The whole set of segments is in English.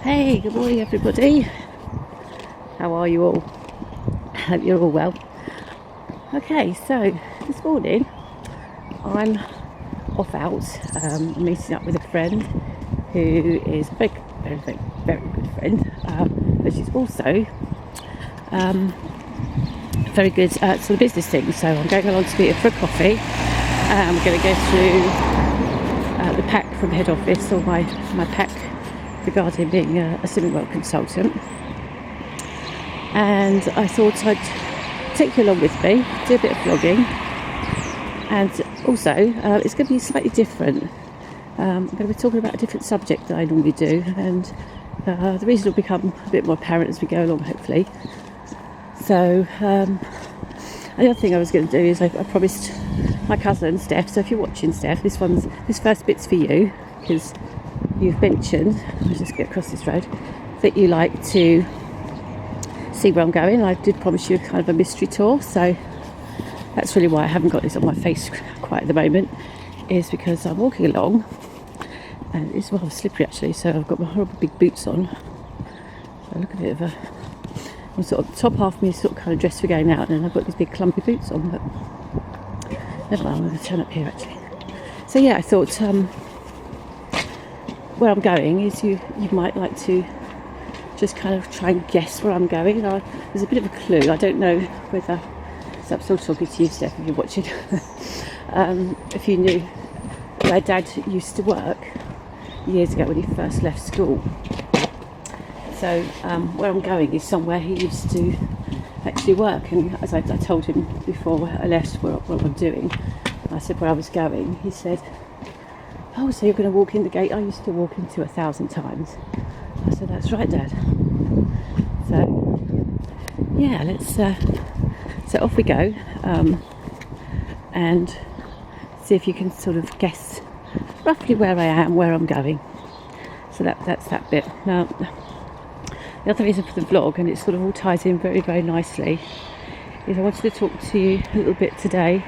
Hey, good morning everybody. How are you all? I hope you're all well. Okay, so this morning I'm off out. I'm meeting up with a friend who is a very good friend, but she's also very good at sort of business things. So I'm going along to meet her for a coffee. We're going to go through the pack from head office, or my pack regarding being a swimming well consultant. And I thought I'd take you along with me, do a bit of vlogging, and also it's going to be slightly different. I'm going to be talking about a different subject that I normally do, and the reason will become a bit more apparent as we go along, hopefully. So the other thing I was going to do is I promised my cousin Steph, so if you're watching Steph, this first bit's for you, because you've mentioned, I'll just get across this road, that you like to see where I'm going. I did promise you kind of a mystery tour, so that's really why I haven't got this on my face quite at the moment, is because I'm walking along and it's rather slippery actually, so I've got my horrible big boots on, so I look a bit of I'm sort of, top half of me is sort of kind of dressed for going out, and I've got these big clumpy boots on, but never mind, I'm going to turn up here actually. So yeah, I thought where I'm going is you might like to just kind of try and guess where I'm going. There's a bit of a clue. I don't know whether, so I'm still talking to you, Steph, if you're watching. If you knew where Dad used to work years ago when he first left school. So where I'm going is somewhere he used to actually work, and as I told him before I left what I'm doing, I said where I was going. He said, "Oh, so you're going to walk in the gate I used to walk into 1,000 times." I said, "That's right, Dad." So yeah, let's so off we go, and see if you can sort of guess roughly where I am, where I'm going. So that's that bit. Now the other reason for the vlog, and it sort of all ties in very, very nicely, is I wanted to talk to you a little bit today.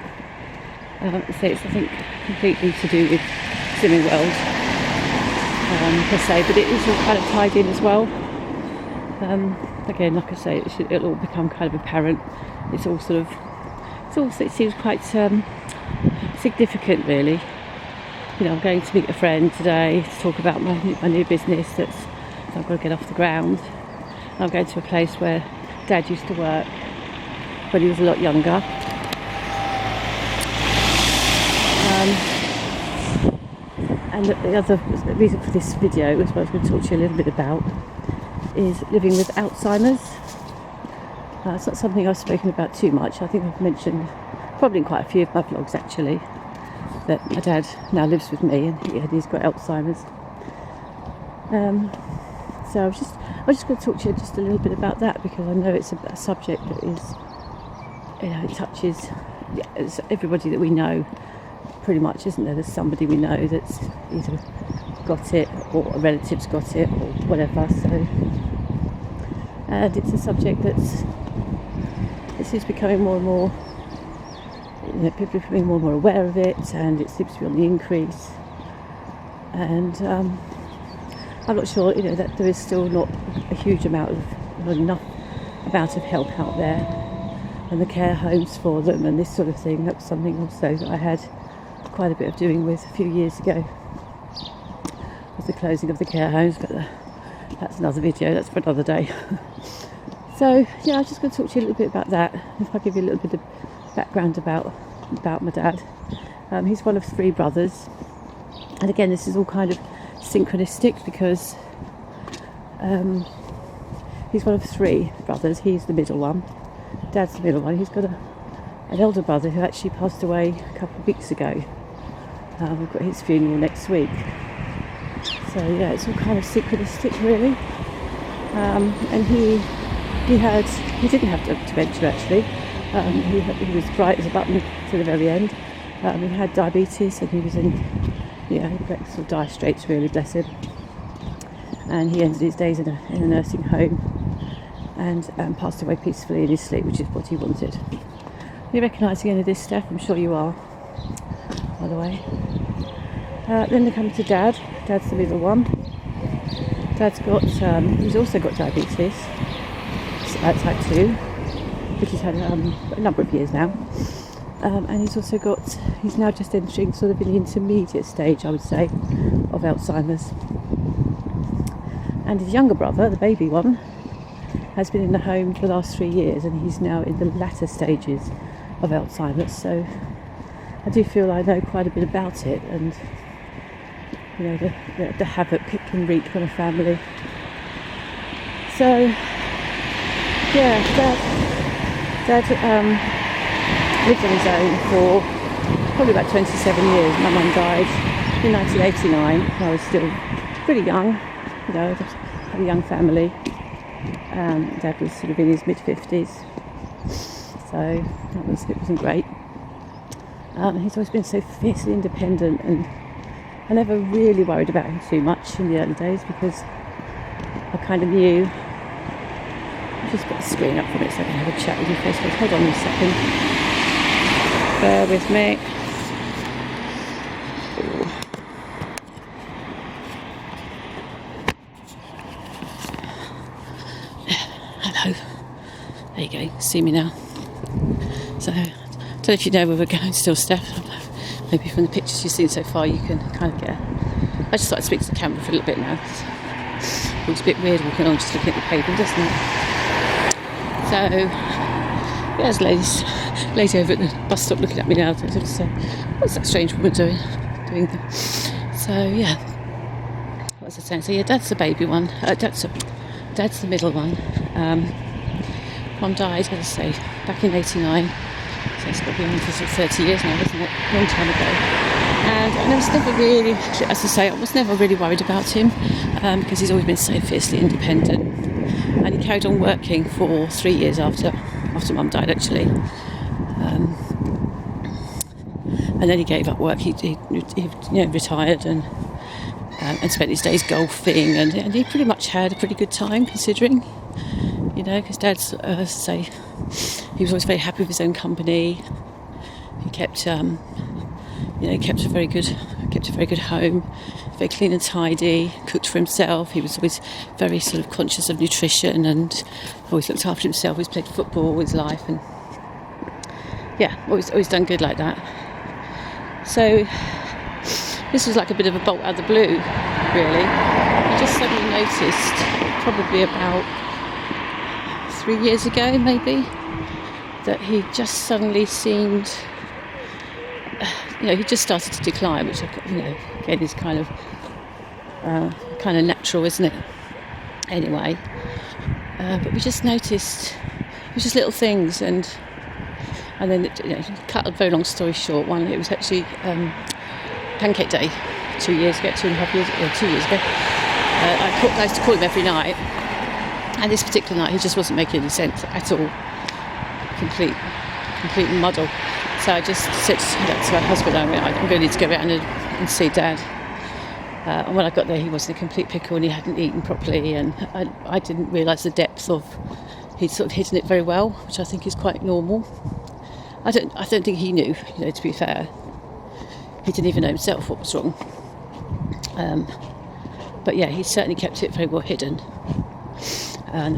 So it's, I think, completely to do with swimming wells per se, but it is all kind of tied in as well. Again, like I say, it'll all become kind of apparent. It seems quite significant, really. You know, I'm going to meet a friend today to talk about my new business that's I've got to get off the ground. I'm going to a place where Dad used to work when he was a lot younger. And the other reason for this video, was what I was going to talk to you a little bit about, is living with Alzheimer's. It's not something I've spoken about too much. I think I've mentioned, probably in quite a few of my vlogs actually, that my dad now lives with me, and he's got Alzheimer's. So I was just going to talk to you just a little bit about that, because I know it's a subject that is, you know, it touches everybody that we know, pretty much, isn't there? There's somebody we know that's either got it, or a relative's got it, or whatever. So, and it's a subject it seems becoming more and more, you know, people are becoming more and more aware of it, and it seems to be on the increase. And I'm not sure, you know, that there is still not a huge amount of, enough amount of help out there, and the care homes for them and this sort of thing. That was something also that I had quite a bit of doing with a few years ago, with the closing of the care homes, but that's another video, that's for another day. So yeah, I'm just going to talk to you a little bit about that. If I give you a little bit of background about my dad. He's one of 3 brothers, and again, this is all kind of synchronistic, because he's one of 3 brothers. He's the middle one. Dad's the middle one. He's got an elder brother who actually passed away a couple of weeks ago. We've got his funeral next week. So yeah, it's all kind of synchronistic, really. And he didn't have dementia actually. He was bright as a button to the very end. He had diabetes, and he was in, you know, sort of dire straits, really, bless him. And he ended his days in a nursing home, and passed away peacefully in his sleep, which is what he wanted. Are you recognising any of this, Steph? I'm sure you are, by the way. Then they come to Dad. Dad's the middle one. Dad's got, he's also got diabetes, type 2, which he's had a number of years now. And he's now just entering sort of in the intermediate stage, I would say, of Alzheimer's. And his younger brother, the baby one, has been in the home for the last 3 years, and he's now in the latter stages of Alzheimer's. So I do feel I know quite a bit about it, and the havoc it can wreak on a family. So yeah, Dad lived on his own for probably about 27 years. My mum died in 1989. I was still pretty young, just had a young family. Dad was sort of in his mid-50s, so it wasn't great. He's always been so fiercely independent, and I never really worried about him too much in the early days because I kind of knew. I'll just put the screen up for a minute so I can have a chat with you face to face. Hold on a second. Bear with me. Hello. There you go. See me now. So, I don't know if you know where we're going still, Steph. Maybe from the pictures you've seen so far you can kind of get. I just thought I'd speak to the camera for a little bit now. It looks a bit weird walking along just looking at the pavement, doesn't it? So, there's lady over at the bus stop looking at me now. So I just say, what's that strange woman doing? So yeah, what was I saying? So yeah, Dad's the baby one. Dad's the middle one. Mum died, as I say, back in '89. So it's got to be on for 30 years now, isn't it? A long time ago. And I was never really, as I say, I was never really worried about him because he's always been so fiercely independent. And he carried on working for 3 years after Mum died, actually. And then he gave up work. He retired and spent his days golfing, and he pretty much had a pretty good time considering, because Dad's, as I say, he was always very happy with his own company. He kept a very good home, very clean and tidy. Cooked for himself. He was always very sort of conscious of nutrition and always looked after himself. Always played football all his life, and always done good like that. So this was like a bit of a bolt out of the blue, really. I just suddenly noticed, probably about 3 years ago, maybe, that he just suddenly seemed, he just started to decline, which, again is kind of natural, isn't it? Anyway, but we just noticed it was just little things, and then cut a very long story short. It was actually Pancake Day 2 years ago, 2.5 years ago, 2 years ago. I used to call him every night, and this particular night he just wasn't making any sense at all. Complete muddle. So I just said to my husband, I'm going to need to go around and see Dad. And when I got there, he was in a complete pickle and he hadn't eaten properly, and I didn't realise the depth of. He'd sort of hidden it very well, which I think is quite normal. I don't think he knew, to be fair. He didn't even know himself what was wrong. But yeah, he certainly kept it very well hidden. And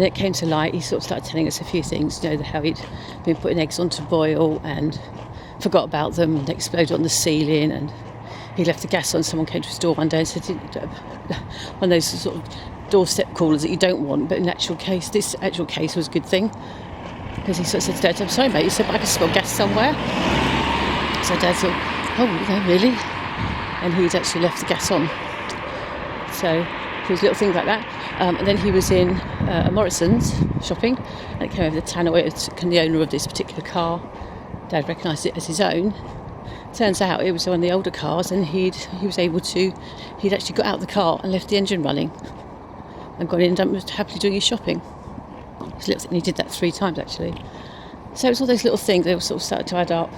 it came to light. He sort of started telling us a few things, how he'd been putting eggs on to boil and forgot about them and exploded on the ceiling, and he left the gas on. Someone came to his door one day and said, one of those sort of doorstep callers that you don't want, but in this actual case was a good thing, because he sort of said to Dad, I'm sorry mate, he said, but I can smell gas somewhere. So Dad thought, oh, really? And he'd actually left the gas on. So it was little things like that. And then he was in a Morrison's shopping, and it came over the tannoy, the owner of this particular car. Dad recognised it as his own. Turns out it was one of the older cars, and he'd actually got out of the car and left the engine running and gone in and was happily doing his shopping. And he did that 3 times actually. So it was all those little things, they all sort of started to add up.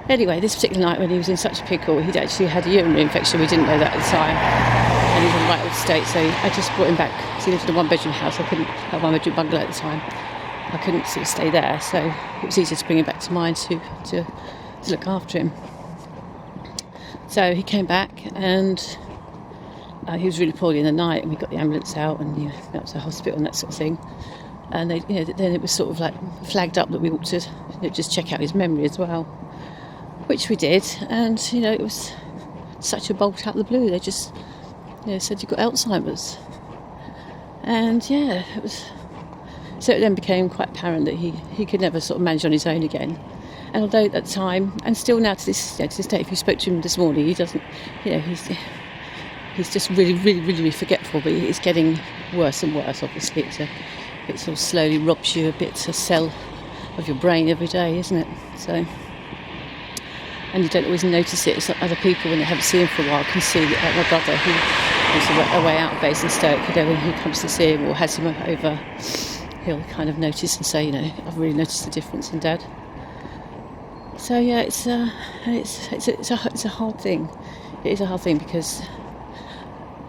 Anyway, this particular night when he was in such a pickle, he'd actually had a urinary infection. We didn't know that at the time, and he was in the right old state, so I just brought him back. He lived in a 1-bedroom house. I couldn't have a 1-bedroom bungalow at the time. I couldn't sort of stay there, so it was easier to bring him back to mine to look after him. So he came back, and he was really poorly in the night, and we got the ambulance out and went to the hospital and that sort of thing. And they, then it was sort of like flagged up that we ought to just check out his memory as well, which we did. And it was such a bolt out of the blue. They just said you've got Alzheimer's, and it was. So it then became quite apparent that he could never sort of manage on his own again. And although at the time, and still now to this day, if you spoke to him this morning, he doesn't, he's just really, really, really, really forgetful. But it's getting worse and worse. Obviously, it sort of slowly robs you a cell of your brain every day, isn't it? So, and you don't always notice it. It's like other people, when they haven't seen him for a while, can see it. Like my brother, who was away out of Basingstoke, when he comes to see him or has him over, he'll kind of notice and say, I've really noticed the difference in Dad. So it's a hard thing. It is a hard thing because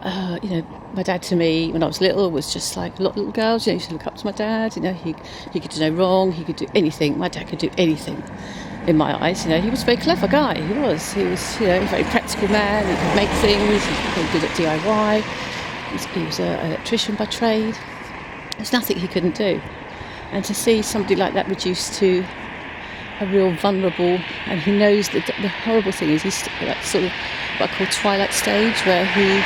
my dad to me when I was little was just like a lot of little girls. Used to look up to my dad. He could do no wrong. He could do anything. My dad could do anything. In my eyes, he was a very clever guy. He was a very practical man. He could make things. He was very good at DIY. He was an electrician by trade. There's nothing he couldn't do. And to see somebody like that reduced to a real vulnerable, and he knows that the horrible thing is he's like sort of what I call twilight stage, where he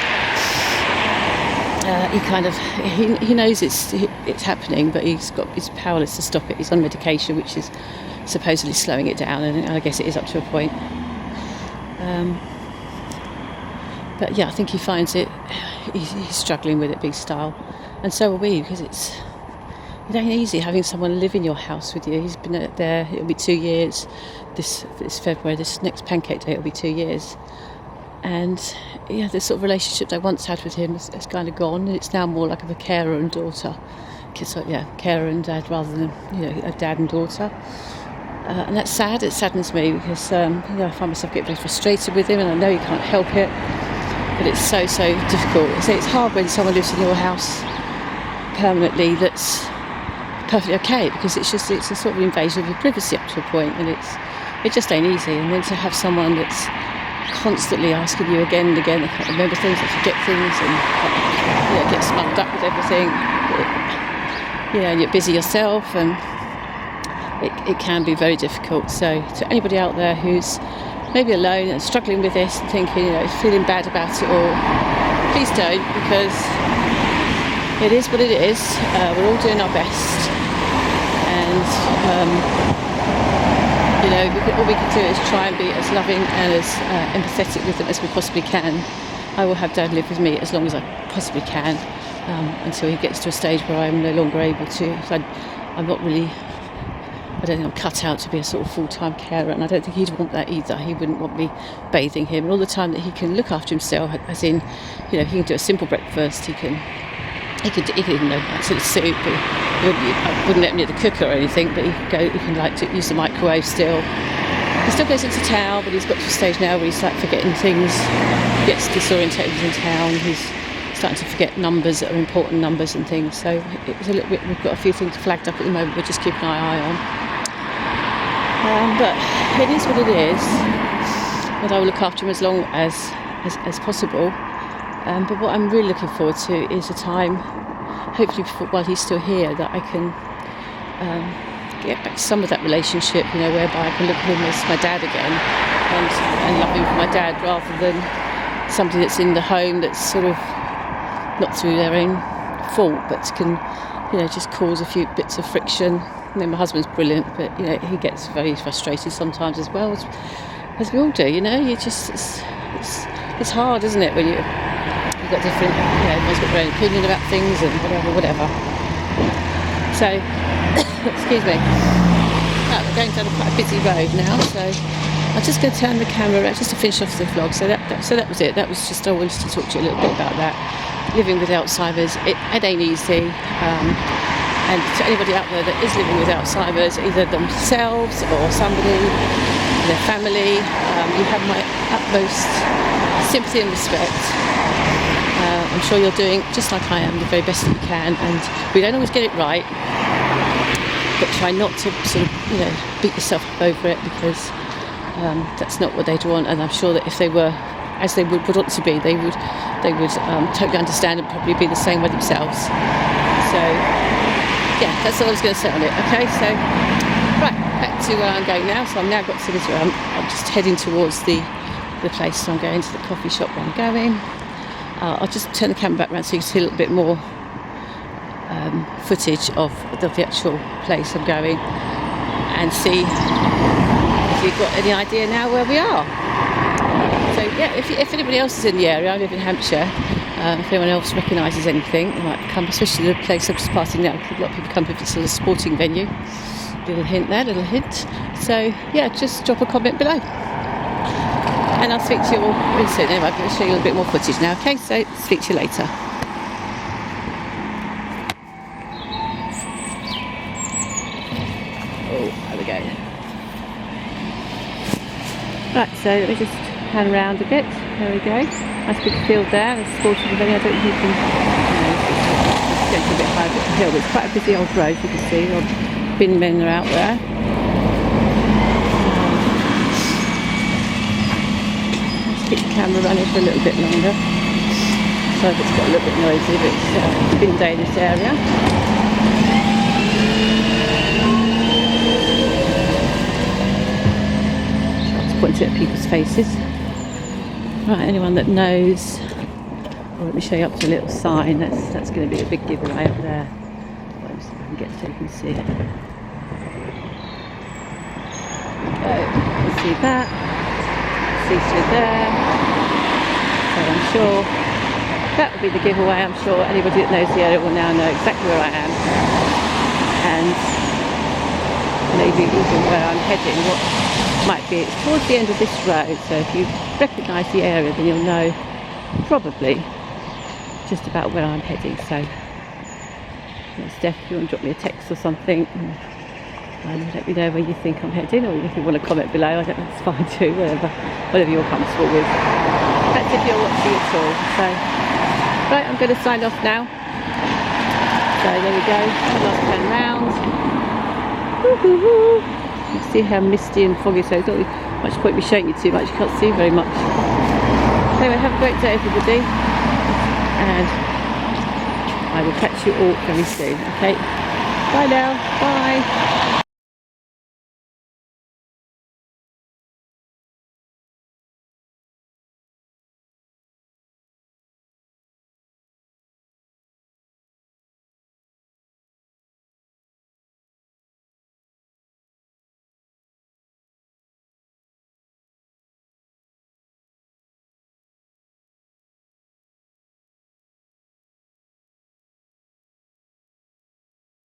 knows it's happening, but he's powerless to stop it. He's on medication, which is supposedly slowing it down, and I guess it is up to a point. But I think he finds he's struggling with it big style, and so are we, because it ain't easy having someone live in your house with you. He's been there, it'll be 2 years this February, this next Pancake Day, it'll be 2 years. And the sort of relationship I once had with him has kind of gone. It's now more like of a carer and daughter. So, carer and dad rather than a dad and daughter. And that's sad. It saddens me because I find myself getting very frustrated with him, and I know he can't help it. But it's so difficult. It's hard when someone lives in your house permanently that's perfectly okay, because it's a sort of invasion of your privacy up to a point, and it just ain't easy. And then to have someone that's constantly asking you again and again, they can't remember things, they forget things, and get smugged up with everything. And you're busy yourself, and it can be very difficult. So to anybody out there who's maybe alone and struggling with this and thinking, feeling bad about it all, please don't, because it is what it is. We're all doing our best, and all we can do is try and be as loving and as empathetic with them as we possibly can. I will have Dad live with me as long as I possibly can, until he gets to a stage where I'm no longer able to. So I'm not really, I don't think I'm cut out to be a sort of full-time carer, and I don't think he'd want that either. He wouldn't want me bathing him, and all the time that he can look after himself, as in, he can do a simple breakfast, he can even know that sort of soup. I wouldn't let him near the cooker or anything, but he can use the microwave still. He still goes into town, but he's got to a stage now where he's like forgetting things, gets disorientated in town. He's starting to forget numbers that are important numbers and things. So it's a little bit. We've got a few things flagged up at the moment. We're just keeping an eye on. But it is what it is. But I will look after him as long as possible. But what I'm really looking forward to is a time, hopefully while he's still here, that I can get back some of that relationship, whereby I can look at him as my dad again, and love him for my dad, rather than somebody that's in the home that's sort of not through their own fault, but can just cause a few bits of friction. My husband's brilliant, but he gets very frustrated sometimes as well, as we all do. It's hard, isn't it, when you've got different, everyone's got their own opinion about things and whatever. So, excuse me. We're going down quite a busy road now, so I'm just going to turn the camera around just to finish off the vlog. So that was it. That was just, I wanted to talk to you a little bit about that. Living with Alzheimer's, it ain't easy. And to anybody out there that is living with Alzheimer's, either themselves or somebody, their family, you have my utmost sympathy and respect. I'm sure you're doing, just like I am, the very best that you can, and we don't always get it right, but try not to sort of, beat yourself up over it, because that's not what they'd want. And I'm sure that if they were as they would want to be. They would totally understand and probably be the same way themselves. So yeah, that's all I was going to say on it. Okay, so right, back to where I'm going now. So I've now got to this where I'm just heading towards the place. So I'm going to the coffee shop where I'm going. I'll just turn the camera back around so you can see a little bit more footage of the actual place I'm going, and see if you've got any idea now where we are. So yeah, if anybody else is in the area, I live in Hampshire. If anyone else recognises anything, they might come, especially the place I'm just passing now. A lot of people come if it's a sporting venue. Little hint there, little hint. So yeah, just drop a comment below. And I'll speak to you all really soon. Anyway, I'm going to show you a little bit more footage now, okay? So, speak to you later. Oh, there we go. Right, so let me just pan around a bit. There we go. Nice big field there. There's sporting venue. I don't think you can... it's getting a bit higher up the hill, but it's quite a busy old road, you can see. All the bin men are out there. Keep the camera running for a little bit longer. So it's got a little bit noisy, but it's bin day in this area. Just pointing at people's faces. Right, anyone that knows, well, let me show you up to a little sign. That's going to be a big giveaway up there. I'll just get so you can see it. You can see that. Through there, so I'm sure that will be the giveaway. I'm sure anybody that knows the area will now know exactly where I am, and maybe even where I'm heading, what might be. It's towards the end of this road, so if you recognise the area then you'll know probably just about where I'm heading. So Steph, if you want to drop me a text or something and let me know where you think I'm heading, or if you want to comment below, I don't know, it's fine too, whatever you're comfortable with. That's if you're watching at all. So, right, I'm going to sign off now. So there we go, last turn round. Woo-hoo-hoo. You can see how misty and foggy, so it's not really much point me showing you too much, you can't see very much. Anyway, have a great day everybody, and I will catch you all very soon, okay? Bye now, bye.